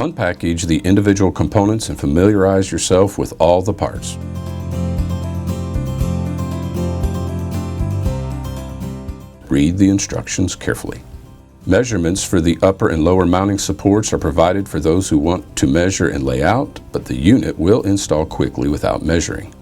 Unpackage the individual components and familiarize yourself with all the parts. Read the instructions carefully. Measurements for the upper and lower mounting supports are provided for those who want to measure and lay out, but the unit will install quickly without measuring.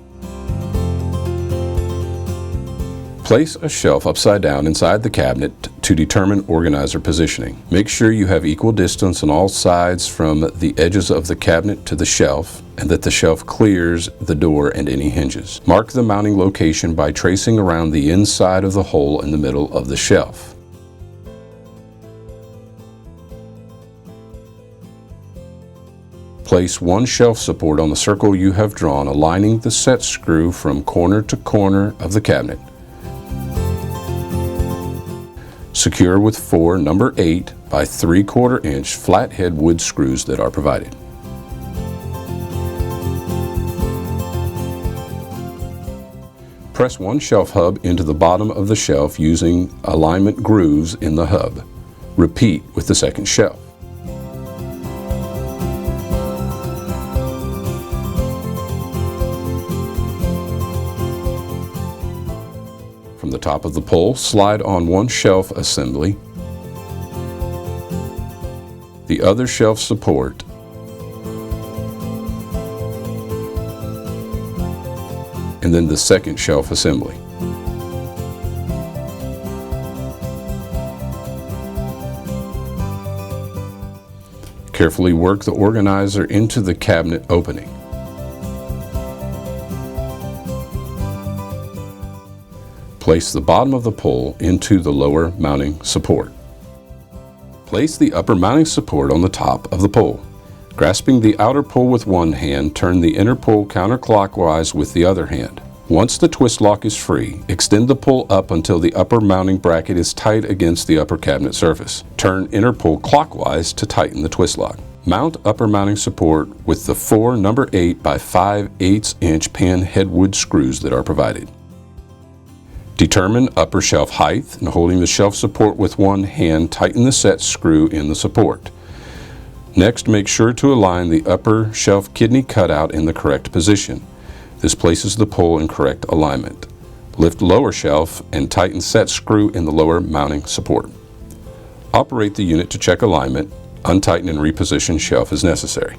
Place a shelf upside down inside the cabinet to determine organizer positioning. Make sure you have equal distance on all sides from the edges of the cabinet to the shelf, and that the shelf clears the door and any hinges. Mark the mounting location by tracing around the inside of the hole in the middle of the shelf. Place one shelf support on the circle you have drawn, aligning the set screw from corner to corner of the cabinet. Secure with 4 number 8 by 3/4 inch flathead wood screws that are provided. Press one shelf hub into the bottom of the shelf using alignment grooves in the hub. Repeat with the second shelf. From the top of the pole, slide on one shelf assembly, the other shelf support, and then the second shelf assembly. Carefully work the organizer into the cabinet opening. Place the bottom of the pole into the lower mounting support. Place the upper mounting support on the top of the pole. Grasping the outer pole with one hand, turn the inner pole counterclockwise with the other hand. Once the twist lock is free, extend the pole up until the upper mounting bracket is tight against the upper cabinet surface. Turn inner pole clockwise to tighten the twist lock. Mount upper mounting support with the 4 number 8 by 5/8 inch pan head wood screws that are provided. Determine upper shelf height, and holding the shelf support with one hand, tighten the set screw in the support. Next, make sure to align the upper shelf kidney cutout in the correct position. This places the pole in correct alignment. Lift lower shelf and tighten set screw in the lower mounting support. Operate the unit to check alignment. Untighten and reposition shelf as necessary.